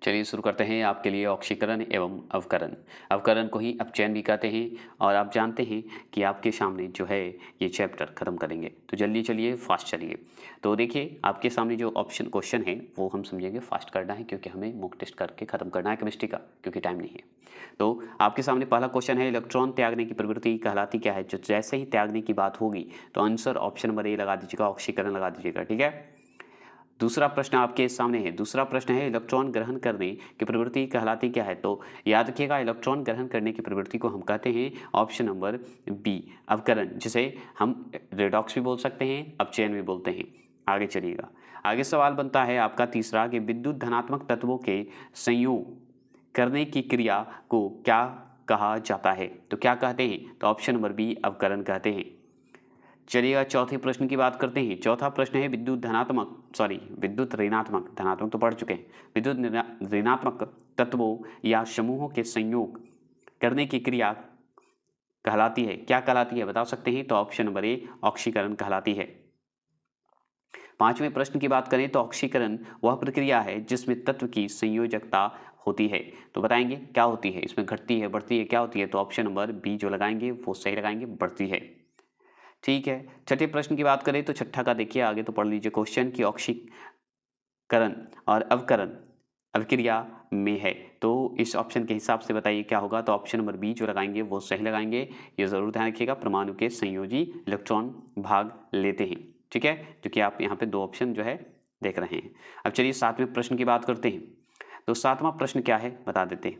चलिए शुरू करते हैं आपके लिए ऑक्सीकरण एवं अवकरण। अवकरण को ही अपचयन भी कहते हैं और आप जानते हैं कि आपके सामने जो है ये चैप्टर खत्म करेंगे, तो जल्दी चलिए फास्ट चलिए। तो देखिए आपके सामने जो ऑप्शन क्वेश्चन है वो हम समझेंगे फास्ट करना है, क्योंकि हमें मॉक टेस्ट करके खत्म करना है केमिस्ट्री का, क्योंकि टाइम नहीं है। तो आपके सामने पहला क्वेश्चन है, इलेक्ट्रॉन त्यागने की प्रवृत्ति कहलाती क्या है। जो जैसे ही त्यागने की बात होगी तो आंसर ऑप्शन नंबर ए लगा दीजिएगा, ऑक्सीकरण लगा दीजिएगा, ठीक है। दूसरा प्रश्न आपके सामने है, दूसरा प्रश्न है इलेक्ट्रॉन ग्रहण करने की प्रवृत्ति कहलाती क्या है। तो याद रखिएगा इलेक्ट्रॉन ग्रहण करने की प्रवृत्ति को हम कहते हैं ऑप्शन नंबर बी अवकरण, जिसे हम रेडॉक्स भी बोल सकते हैं, अपचयन भी बोलते हैं। आगे चलिएगा, आगे सवाल बनता है आपका तीसरा कि विद्युत धनात्मक तत्वों के संयोग करने की क्रिया को क्या कहा जाता है। तो क्या कहते हैं, तो ऑप्शन नंबर बी अवकरण कहते हैं। चलिएगा चौथे प्रश्न की बात करते हैं। चौथा प्रश्न है विद्युत ऋणात्मक, धनात्मक तो पढ़ चुके हैं, विद्युत ऋणात्मक तत्वों या समूहों के संयोग करने की क्रिया कहलाती है, क्या कहलाती है बता सकते हैं। तो ऑप्शन नंबर ए ऑक्सीकरण कहलाती है। पांचवें प्रश्न की बात करें तो ऑक्सीकरण वह प्रक्रिया है जिसमें तत्व की संयोजकता होती है। तो बताएंगे क्या होती है, इसमें घटती है बढ़ती है क्या होती है। तो ऑप्शन नंबर बी जो लगाएंगे वो सही लगाएंगे, बढ़ती है, ठीक है। छठे प्रश्न की बात करें तो छठा का देखिए आगे तो पढ़ लीजिए क्वेश्चन की ऑक्सीकरण और अवकरण अभिक्रिया में है। तो इस ऑप्शन के हिसाब से बताइए क्या होगा। तो ऑप्शन नंबर बी जो लगाएंगे वो सही लगाएंगे। ये जरूर ध्यान रखिएगा, परमाणु के संयोजी इलेक्ट्रॉन भाग लेते हैं, ठीक है, क्योंकि आप यहाँ पे दो ऑप्शन जो है देख रहे हैं। अब चलिए सातवें प्रश्न की बात करते हैं। तो सातवां प्रश्न क्या है बता देते हैं।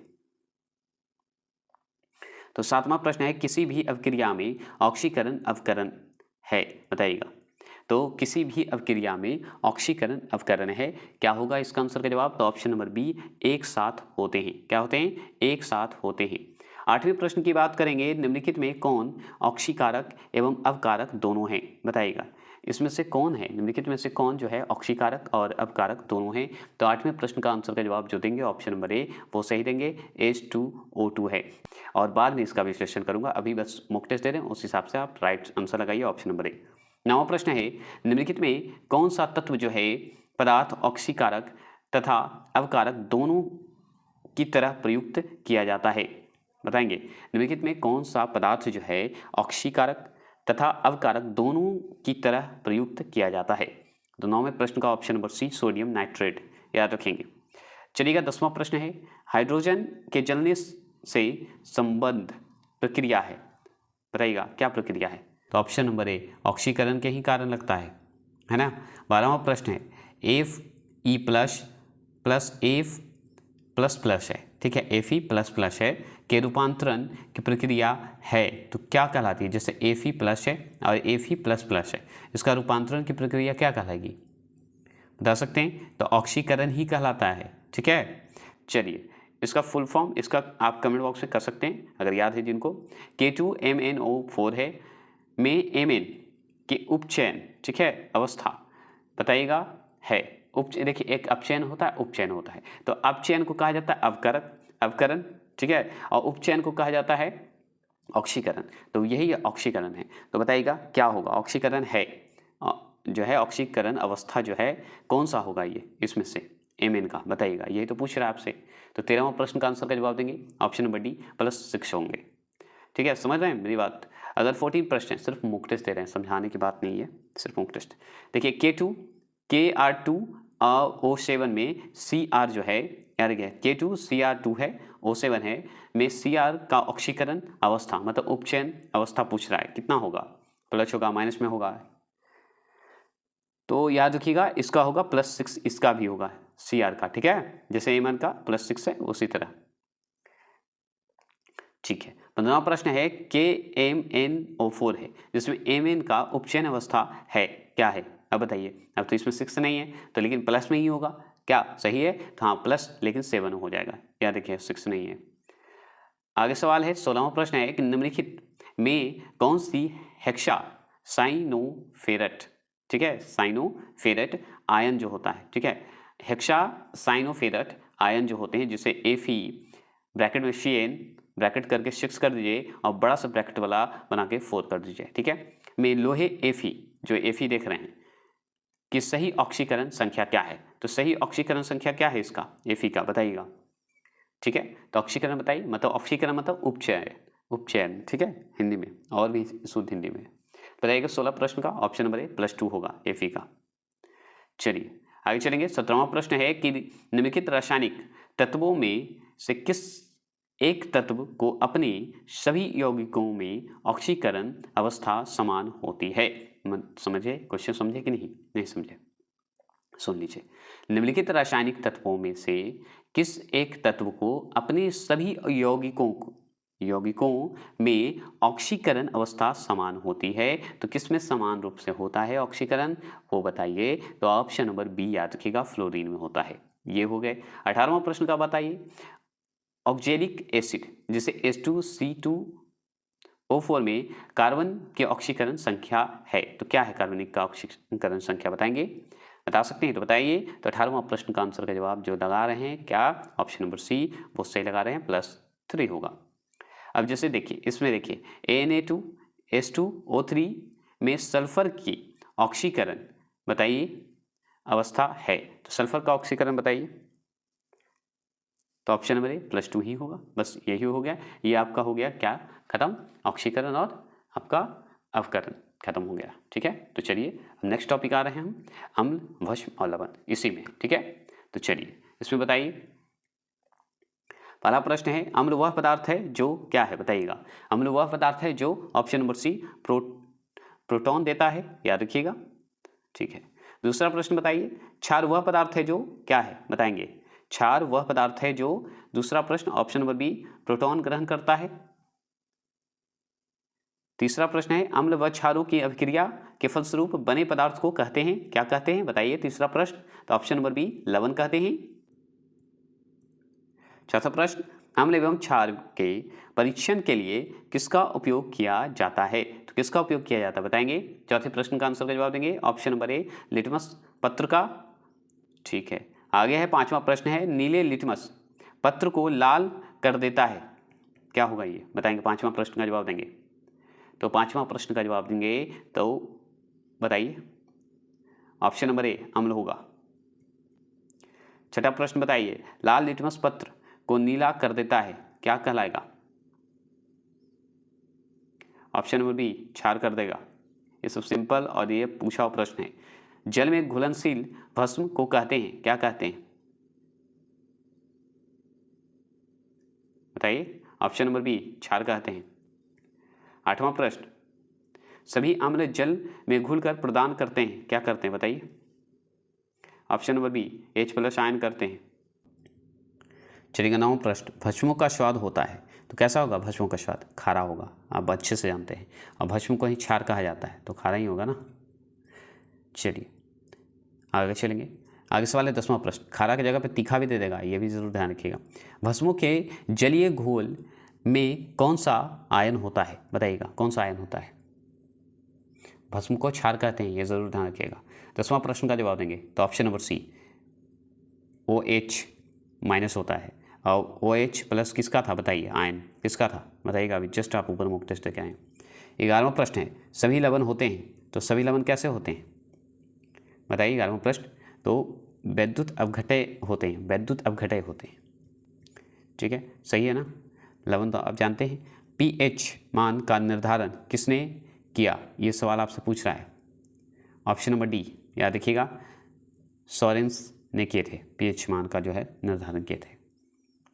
तो सातवां प्रश्न है, किसी भी अभिक्रिया में ऑक्सीकरण अवकरण है, बताइएगा। तो किसी भी अभिक्रिया में ऑक्सीकरण अवकरण है, क्या होगा इसका आंसर का जवाब। तो ऑप्शन नंबर बी एक साथ होते हैं, क्या होते हैं, एक साथ होते हैं। आठवें प्रश्न की बात करेंगे, निम्नलिखित में कौन ऑक्सीकारक एवं अवकारक दोनों हैं, बताइएगा। इसमें से कौन है, निम्नलिखित में से कौन जो है ऑक्सीकारक और अवकारक दोनों हैं। तो आठवें प्रश्न का आंसर का जवाब जो देंगे ऑप्शन नंबर ए वो सही देंगे, H2O2 है। और बाद में इसका विश्लेषण करूंगा, अभी बस मॉक टेस्ट दे रहे हैं, उस हिसाब से आप राइट आंसर लगाइए, ऑप्शन नंबर ए। नौवां प्रश्न है, निम्नलिखित में कौन सा तत्व जो है पदार्थ ऑक्सीकारक तथा अवकारक दोनों की तरह प्रयुक्त किया जाता है, बताएंगे। निम्नलिखित में कौन सा पदार्थ जो है ऑक्सीकारक तथा अवकारक दोनों की तरह प्रयुक्त किया जाता है। तो नौवें प्रश्न का option number C sodium nitrate, याद रखेंगे। चलिएगा 10वां प्रश्न है, हाइड्रोजन के जलने से संबद्ध प्रक्रिया है, बताइएगा क्या प्रक्रिया है। तो ऑप्शन नंबर ए ऑक्सीकरण के ही कारण लगता है ना। 12वां प्रश्न है, Fe plus F plus plus है, ठीक है, Fe प्लस प्लस है के रूपांतरण की प्रक्रिया है, तो क्या कहलाती है। जैसे Fe प्लस है और Fe प्लस प्लस है, इसका रूपांतरण की प्रक्रिया क्या कहलाएगी बता सकते हैं। तो ऑक्सीकरण ही कहलाता है, ठीक है। चलिए इसका फुल फॉर्म इसका आप कमेंट बॉक्स में कर सकते हैं अगर याद है जिनको। K2MnO4 है में Mn के उपचयन, ठीक है, अवस्था बताइएगा है। देखिए एक अपचयन होता है उपचयन होता है, तो अपचयन को कहा जाता है अवकरण, ठीक है, और उपचयन को कहा जाता है ऑक्सीकरण। तो यही ऑक्सीकरण है, तो बताइएगा क्या होगा। ऑक्सीकरण है जो है ऑक्सीकरण अवस्था जो है कौन सा होगा ये इसमें से Mn का, बताइएगा, यही तो पूछ रहा है आपसे। तो 13वां प्रश्न का आंसर का जवाब देंगे ऑप्शन नंबर डी +6 होंगे, ठीक है, समझ रहे हैं मेरी बात। अगर 14 प्रश्न है, सिर्फ मॉक टेस्ट दे रहे हैं, समझाने की बात नहीं है, सिर्फ मॉक टेस्ट। देखिए Kr2O7 में Cr जो है यार K2Cr2 है, O7 है में Cr का ऑक्सीकरण अवस्था मतलब उपचयन अवस्था पूछ रहा है, कितना होगा, प्लस होगा माइनस में होगा। तो याद रखिएगा इसका होगा +6, इसका भी होगा Cr का, ठीक है, जैसे Mn का +6 है उसी तरह, ठीक है। 15वां प्रश्न है, KMnO4 है जिसमें Mn का उपचयन अवस्था है, क्या है, अब बताइए। अब तो इसमें 6 नहीं है तो लेकिन प्लस में ही होगा, क्या सही है। तो हाँ प्लस लेकिन 7 हो जाएगा, याद रखिए 6 नहीं है। आगे सवाल है 16वां प्रश्न है कि निम्नलिखित में कौन सी हेक्सा साइनोफेरेट, ठीक है, साइनोफेरेट आयन जो होता है, ठीक है, हेक्सा साइनोफेरेट आयन जो होते हैं जिसे Fe ब्रैकेट में Cn ब्रैकेट करके 6 कर दीजिए और बड़ा सा ब्रैकेट वाला बना के 4 कर दीजिए, ठीक है, में लोहे Fe जो Fe देख रहे हैं कि सही ऑक्सीकरण संख्या क्या है। तो सही ऑक्सीकरण संख्या क्या है इसका, Fe का, बताइएगा। ठीक है, तो ऑक्सीकरण बताइए, मतलब ऑक्सीकरण मतलब उपचयन, उपचयन, ठीक है, हिंदी में, और भी शुद्ध हिंदी में बताइएगा। 16 प्रश्न का ऑप्शन नंबर ए +2 होगा Fe का। चलिए आगे चलेंगे। 17वां प्रश्न है कि निम्नलिखित रासायनिक तत्वों में से किस एक तत्व को अपने सभी यौगिकों में ऑक्सीकरण अवस्था समान होती है। समझे क्वेश्चन, समझे कि नहीं समझे, सुन लीजिए। निम्नलिखित रासायनिक तत्वों में से किस एक तत्व को अपने सभी यौगिकों में ऑक्सीकरण अवस्था समान होती है। तो किसमें समान रूप से होता है ऑक्सीकरण, वो बताइए। तो ऑप्शन नंबर बी याद रखिएगा, फ्लोरीन में होता है। ये हो गए। 18वां प्रश्न का बताइए। ऑक्जेलिक एसिड जिसे H2C2O4 में कार्बन की ऑक्सीकरण संख्या है, तो क्या है कार्बनिक का ऑक्सीकरण संख्या, बताएंगे, बता सकते हैं तो बताइए। तो 18वां प्रश्न का आंसर का जवाब जो लगा रहे हैं क्या, ऑप्शन नंबर सी, वो सही लगा रहे हैं, +3 होगा। अब जैसे देखिए, इसमें देखिए Na2 H2O3 में सल्फर की ऑक्सीकरण बताइए अवस्था है, तो सल्फर का ऑक्सीकरण बताइए। तो ऑप्शन नंबर ए +2 ही होगा, बस यही हो गया। ये आपका हो गया क्या, खत्म, ऑक्सीकरण और आपका अवकरण खत्म हो गया। ठीक है, तो चलिए नेक्स्ट टॉपिक आ रहे हैं हम, अम्ल, भस्म और लवण, इसी में। ठीक है, तो चलिए इसमें बताइए। पहला प्रश्न है, अम्ल वह पदार्थ है जो क्या है, बताइएगा। अम्ल वह पदार्थ है जो ऑप्शन नंबर सी प्रोटॉन देता है, याद रखिएगा। ठीक है, दूसरा प्रश्न बताइए। क्षार वह पदार्थ है जो क्या है, बताएंगे। क्षार वह पदार्थ है जो, दूसरा प्रश्न ऑप्शन नंबर बी, प्रोटॉन ग्रहण करता है। तीसरा प्रश्न है, अम्ल व क्षारों की अभिक्रिया के फलस्वरूप बने पदार्थ को कहते हैं, क्या कहते हैं, बताइए। तीसरा प्रश्न, तो ऑप्शन नंबर बी, लवण कहते हैं। चौथा प्रश्न, अम्ल एवं क्षार के परीक्षण के लिए किसका उपयोग किया जाता है, तो किसका उपयोग किया जाता है, बताएंगे। चौथे प्रश्न का आंसर का जवाब देंगे, ऑप्शन नंबर ए, लिटमस पत्र का। ठीक है, आगे है 5वां प्रश्न है, नीले लिटमस पत्र को लाल कर देता है, क्या होगा ये, बताएंगे। 5वां प्रश्न का जवाब देंगे, तो 5वां प्रश्न का जवाब देंगे तो बताइए, ऑप्शन नंबर ए, अम्ल होगा। छठा प्रश्न बताइए, लाल लिटमस पत्र को नीला कर देता है, क्या कहलाएगा। ऑप्शन नंबर बी, क्षार कर देगा। ये सब सिंपल और ये पूछा हुआ प्रश्न है। जल में घुलनशील भस्म को कहते हैं, क्या कहते हैं, बताइए। ऑप्शन नंबर बी, क्षार कहते हैं। 8वां प्रश्न, सभी अम्ल जल में घुलकर प्रदान करते हैं, क्या करते हैं, बताइए। Option number B, H+ ion करते हैं। चलिए 9वां प्रश्न, भस्मों का स्वाद होता है, तो कैसा होगा भस्मों का स्वाद, खारा होगा, आप अच्छे से जानते हैं। और भस्म को ही क्षार कहा जाता है, तो खारा ही होगा ना। चलिए आगे चलेंगे। आगे सवाल है 10वां प्रश्न, खारा की जगह पे तीखा भी दे देगा, ये भी जरूर ध्यान रखिएगा। भस्मों के जलीय घोल में कौन सा आयन होता है, बताइएगा, कौन सा आयन होता है। भस्म को क्षार कहते हैं, ये जरूर ध्यान रखिएगा। 10वां प्रश्न का जवाब देंगे, तो ऑप्शन नंबर सी, OH- होता है। और OH+ किसका था, बताइए, आयन किसका था, बताइएगा। अभी जस्ट आप ऊपर मुक्त टेस्ट करके आए। 11वां प्रश्न है, सभी लवण होते हैं, तो सभी लवण कैसे होते हैं, बताइए। 11वां प्रश्न, तो वैद्युत अवघटय होते हैं, वैद्युत अवघटय होते हैं। ठीक है, सही है ना। लवण तो आप जानते हैं। pH मान का निर्धारण किसने किया, ये सवाल आपसे पूछ रहा है। ऑप्शन नंबर डी, याद रखिएगा, सोरेंस ने किए थे, pH मान का जो है निर्धारण किए थे।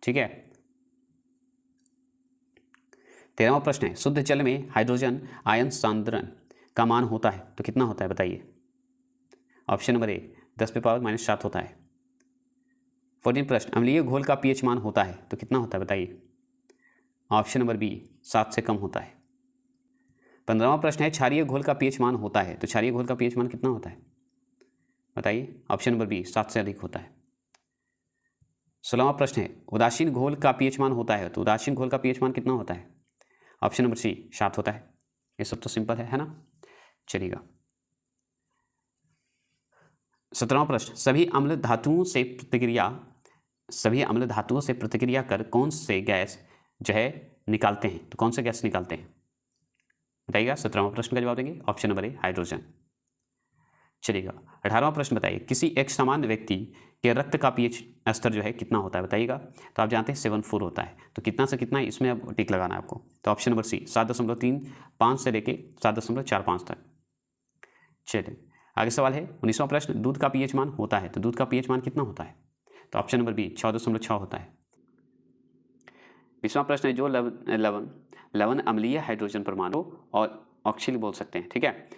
ठीक है, 13वां प्रश्न है, शुद्ध जल में हाइड्रोजन आयन सांद्रण का मान होता है, तो कितना होता है, बताइए। ऑप्शन नंबर ए, 10⁻⁻7 होता है। 14 प्रश्न, अम्लीय घोल का pH मान होता है, तो कितना होता है, बताइए। ऑप्शन नंबर बी, 7 से कम होता है। 15वां प्रश्न है, क्षारीय घोल का pH मान होता है, तो क्षारीय घोल का pH मान कितना होता है, बताइए। ऑप्शन नंबर बी, 7 से अधिक होता है। 16वां प्रश्न है, उदासीन घोल का pH मान होता है, तो उदासीन घोल का pH मान कितना होता है। ऑप्शन नंबर सी, 7 होता है। ये सब तो सिंपल है ना, चलिएगा। 17वां प्रश्न, सभी अम्ल धातुओं से प्रतिक्रिया कर कौन से गैस जो है निकालते हैं, तो कौन से गैस निकालते हैं, बताइएगा। 17वां प्रश्न का जवाब देंगे, ऑप्शन नंबर ए, हाइड्रोजन। चलिएगा 18वां प्रश्न बताइए, किसी एक सामान्य व्यक्ति के रक्त का पीएच स्तर जो है कितना होता है बताइएगा। तो आप जानते हैं 7.4 होता है, तो कितना से कितना है इसमें अब टिक लगाना है आपको। तो ऑप्शन नंबर सी 7.35 से लेके 7.45 तक। चलिए आगे सवाल है 19वां प्रश्न, दूध का पीएच मान होता है, तो दूध का पीएच मान कितना होता है। तो ऑप्शन नंबर बी 6.6 होता है। 20वां प्रश्न है, जो लवण अम्लीय हाइड्रोजन परमाणु और ऑक्सील बोल सकते हैं, ठीक है,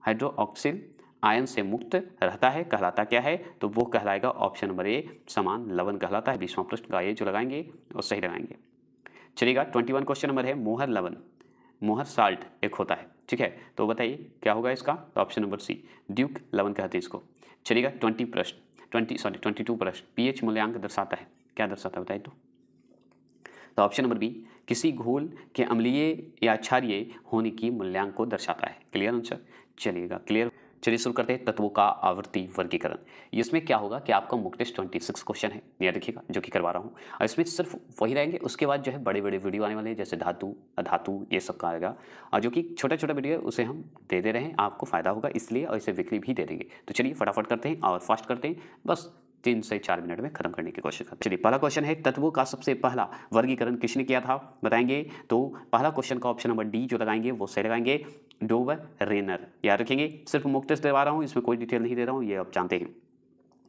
हाइड्रोक्सिल आयन से मुक्त रहता है, कहलाता क्या है। तो वो कहलाएगा ऑप्शन नंबर ए समान लवण कहलाता है। 20वां प्रश्न का ये जो लगाएंगे वो सही लगाएंगे। चलिएगा 21 क्वेश्चन नंबर है, मोहर लवण, मोहर साल्ट एक होता है, ठीक है, तो बताइए क्या होगा इसका। तो ऑप्शन नंबर सी ड्यूक लवण कहते हैं इसको। चलिएगा 22 प्रश्न, पीएच मूल्यांक दर्शाता है, क्या दर्शाता है बताइए। तो ऑप्शन नंबर बी किसी घोल के अम्लीय या क्षारीय होने की मूल्यांक को दर्शाता है। Clear answer. चलिएगा क्लियर। चलिए शुरू करते हैं तत्वों का आवर्ती वर्गीकरण। इसमें क्या होगा कि आपका मुख्य 26 क्वेश्चन है, याद रखिएगा, जो कि करवा रहा हूँ, और इसमें सिर्फ वही रहेंगे। उसके बाद जो है बड़े बड़े वीडियो आने वाले हैं, जैसे धातु अधातु ये सब का आएगा, और जो कि छोटा छोटा वीडियो है उसे हम दे रहे हैं, आपको फायदा होगा इसलिए, और इसे वीकली भी दे देंगे। तो चलिए फटाफट करते हैं और फास्ट करते हैं, बस 3 से 4 मिनट में खत्म करने की कोशिश करते हैं। चलिए पहला क्वेश्चन है, तत्वों का सबसे पहला वर्गीकरण किसने किया था बताएंगे। तो पहला क्वेश्चन का ऑप्शन नंबर डी जो लगाएंगे वो सही लगाएंगे, डोबरेनर, याद रखेंगे। सिर्फ मुक्त दिलवा रहा हूँ, इसमें कोई डिटेल नहीं दे रहा हूँ, ये आप जानते हैं।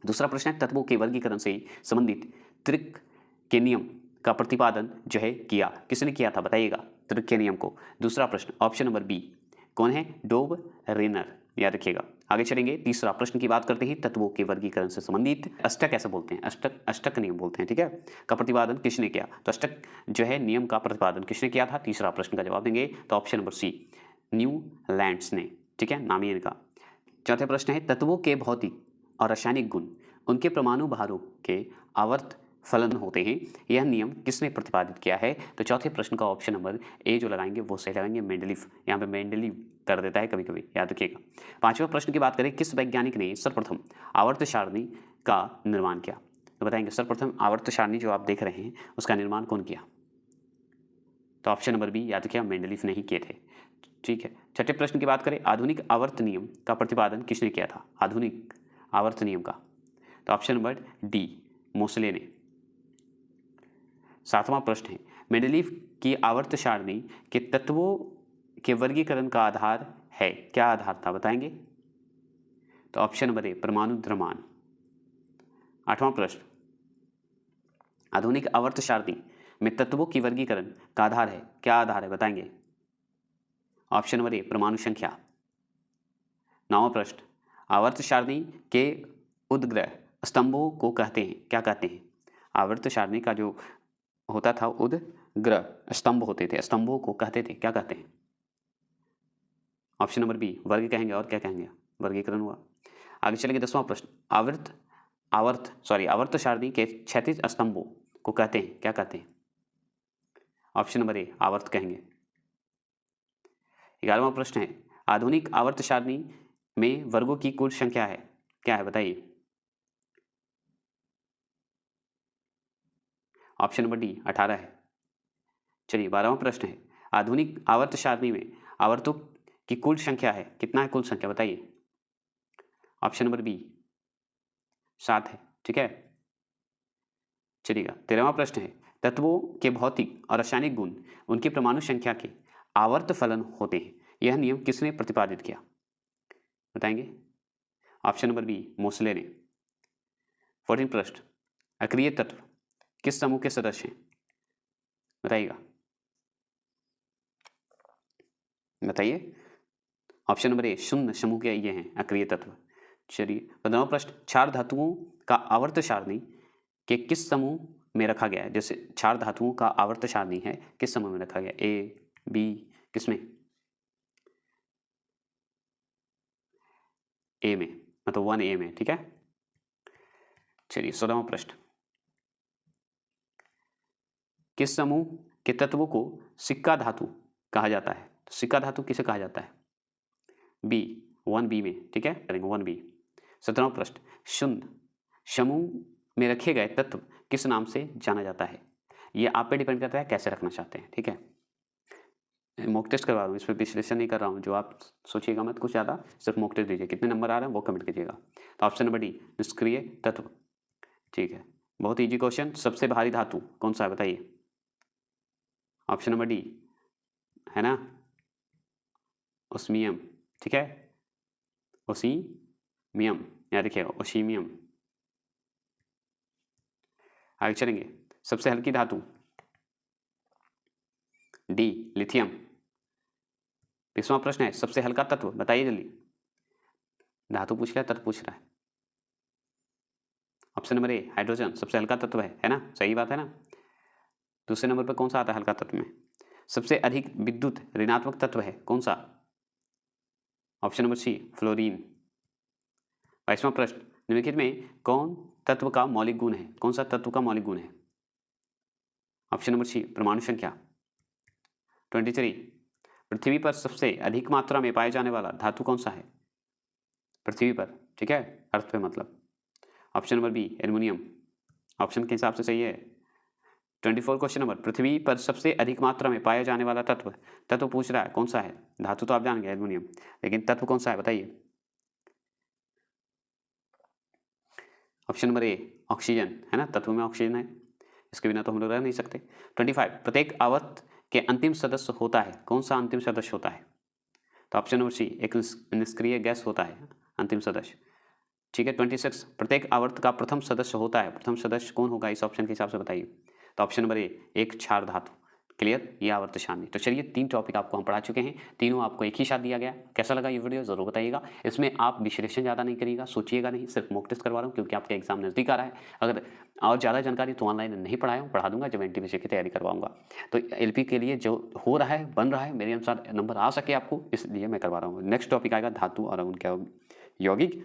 दूसरा प्रश्न है, तत्वों के वर्गीकरण से संबंधित त्रिक के नियम का प्रतिपादन जो है किया, किसने किया था बताइएगा त्रिक के नियम को। दूसरा प्रश्न ऑप्शन नंबर बी कौन है, डोबरेनर, याद रखिएगा। आगे चलेंगे, तीसरा प्रश्न की बात करते हैं, तत्वों के वर्गीकरण से संबंधित अष्टक ऐसे बोलते हैं, अष्टक नियम बोलते हैं, ठीक है, का प्रतिपादन किसने किया। तो अष्टक जो है नियम का प्रतिपादन किसने किया था, तीसरा प्रश्न का जवाब देंगे। तो ऑप्शन नंबर सी न्यूलैंड्स ने, ठीक है, नाम ही इनका। चौथे प्रश्न है, तत्वों के भौतिक और रासायनिक गुण उनके परमाणु भारों के आवर्त फलन होते हैं, यह नियम किसने प्रतिपादित किया है। तो चौथे प्रश्न का ऑप्शन नंबर ए जो लगाएंगे वो सही लगाएंगे, मेंडलीफ। यहाँ पे मेंडलीव कर देता है कभी कभी, याद रखिएगा। पांचवें प्रश्न की बात करें, किस वैज्ञानिक ने सर्वप्रथम आवर्त सारणी का निर्माण किया। तो बताएंगे सर्वप्रथम आवर्त सारणी जो आप देख रहे हैं उसका निर्माण कौन किया। तो ऑप्शन नंबर बी याद रखिए, मेंडलीफ नहीं किए थे, ठीक है। छठे प्रश्न की बात करें, आधुनिक आवर्त नियम का प्रतिपादन किसने किया था, आधुनिक आवर्त नियम का। तो ऑप्शन नंबर डी मोसले ने। सातवां प्रश्न है, मेंडलीफ की आवर्त सारणी के तत्वों के वर्गीकरण का आधार है, क्या आधार था बताएंगे। तो ऑप्शन नंबर ए परमाणु द्रव्यमान। आठवां प्रश्न, आधुनिक आवर्त सारणी में तत्वों की वर्गीकरण का आधार है, क्या आधार है बताएंगे। ऑप्शन नंबर ए परमाणु संख्या। नौवां प्रश्न, आवर्त सारणी के उद्ग्रह स्तंभों को कहते हैं, क्या कहते हैं। आवर्त सारणी का जो होता था उद्ग्रह स्तंभ होते थे, स्तंभों को कहते थे, क्या कहते हैं। ऑप्शन नंबर बी वर्ग कहेंगे, और क्या कहेंगे, वर्गीकरण हुआ। आगे चलेंगे 10वां प्रश्न, आवर्त सारणी के क्षैतिज स्तंभों को कहते हैं, क्या कहते हैं। ऑप्शन नंबर ए आवर्त कहेंगे। 11वां प्रश्न है, आधुनिक आवर्त सारणी में वर्गों की कुल संख्या है, क्या है बताइए। ऑप्शन नंबर डी 18 है। चलिए 12वां प्रश्न है, आधुनिक आवर्त सारणी में आवर्तों की कुल संख्या है, कितना है कुल संख्या बताइए। ऑप्शन नंबर बी 7 है, ठीक है। चलिएगा 13वां प्रश्न है, तत्वों के भौतिक और रासायनिक गुण उनकी परमाणु संख्या के आवर्त फलन होते हैं, यह नियम किसने प्रतिपादित किया बताएंगे। ऑप्शन नंबर बी मोसले ने। 14 प्रश्न, अक्रिय तत्व किस समूह के सदस्य हैं बताइएगा, बताइए। ऑप्शन नंबर ए शून्य समूह के ये हैं अक्रिय तत्व। चलिए 15वां प्रश्न, क्षार धातुओं का आवर्त सारणी के किस समूह में रखा गया है। जैसे क्षार धातुओं का आवर्त सारणी है, किस समूह में रखा गया, ए बी किसमें, ए में, मतलब 1A में, ठीक है। चलिए 16वां प्रश्न, किस समूह के तत्वों को सिक्का धातु कहा जाता है। तो सिक्का धातु किसे कहा जाता है, बी 1B में, ठीक है, करेंगे 1B। 17वां प्रश्न, शून्य समूह में रखे गए तत्व किस नाम से जाना जाता है। ये आप पे डिपेंड करता है कैसे रखना चाहते हैं, ठीक है। मॉक टेस्ट करवा रहा हूँ, इस पर विश्लेषण नहीं कर रहा हूँ, जो आप सोचिएगा मत कुछ ज़्यादा, सिर्फ मॉक टेस्ट दीजिए, कितने नंबर आ रहे हैं वो कमेंट कीजिएगा। तो ऑप्शन नंबर डी, निष्क्रिय तत्व। ठीक है, बहुत इजी क्वेश्चन। सबसे भारी धातु कौन सा है बताइए? ऑप्शन नंबर डी है ना, ओस्मियम। ठीक है, ओसीमियम, याद रखिएगा, ओसीमियम। आगे चलेंगे, सबसे हल्की धातु डी, लिथियम। 20वां प्रश्न है, सबसे हल्का तत्व बताइए जल्दी। धातु पूछ रहा है, तत्व पूछ रहा है। ऑप्शन नंबर ए, हाइड्रोजन सबसे हल्का तत्व है ना, सही बात है ना। दूसरे नंबर पर कौन सा आता है हल्का तत्व में? सबसे अधिक विद्युत ऋणात्मक तत्व है कौन सा? Option number C, fluorine. 22वां प्रश्न, निम्नलिखित में कौन तत्व का मौलिक गुण है? कौन सा तत्व का मौलिक गुण है? ऑप्शन नंबर सी, परमाणु संख्या। 23, पृथ्वी पर सबसे अधिक मात्रा में पाए जाने वाला धातु कौन सा है पृथ्वी पर? ठीक है, अर्थ पे मतलब। Option number B, aluminium. Option के हिसाब से सही है। 24 क्वेश्चन नंबर, पृथ्वी पर सबसे अधिक मात्रा में पाया जाने वाला तत्व पूछ रहा है कौन सा है? धातु तो आप जान गए एल्युमिनियम, लेकिन तत्व कौन सा है बताइए? ऑप्शन नंबर ए, ऑक्सीजन है ना, तत्व में ऑक्सीजन है, इसके बिना तो हम लोग रह नहीं सकते। 25, प्रत्येक आवर्त के अंतिम सदस्य होता है कौन सा अंतिम सदस्य होता है? तो ऑप्शन नंबर सी, एक निष्क्रिय गैस होता है अंतिम सदस्य। ठीक है, 26, प्रत्येक आवर्त का प्रथम सदस्य होता है, प्रथम सदस्य कौन होगा इस ऑप्शन के हिसाब से बताइए? तो ऑप्शन नंबर ए, एक क्षार धातु। क्लियर, ये आवर्त सारणी। तो चलिए 3 टॉपिक आपको हम पढ़ा चुके हैं, तीनों आपको एक ही साथ दिया गया। कैसा लगा ये वीडियो जरूर बताइएगा। इसमें आप विश्लेषण ज़्यादा नहीं करिएगा, सोचिएगा नहीं, सिर्फ मॉक टेस्ट करवा रहा हूँ क्योंकि आपका एग्जाम नजदीक आ रहा है। अगर और ज़्यादा जानकारी तो ऑनलाइन नहीं पढ़ाया हूँ, पढ़ा दूंगा जब एनटीपीसी की तैयारी करवाऊंगा। तो एलपी के लिए जो हो रहा है, बन रहा है, मेरे अनुसार नंबर आ सके आपको, इसलिए मैं करवा रहा हूँ। नेक्स्ट टॉपिक आएगा धातु और उनके यौगिक।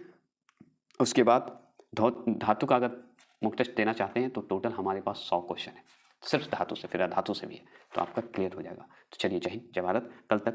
उसके बाद धातु का अगर मॉक टेस्ट देना चाहते हैं तो टोटल हमारे पास 100 क्वेश्चन है, सिर्फ धातु से, फिर धातु से भी है, तो आपका क्लियर हो जाएगा। तो चलिए, जय हिंद, जय भारत। कल तक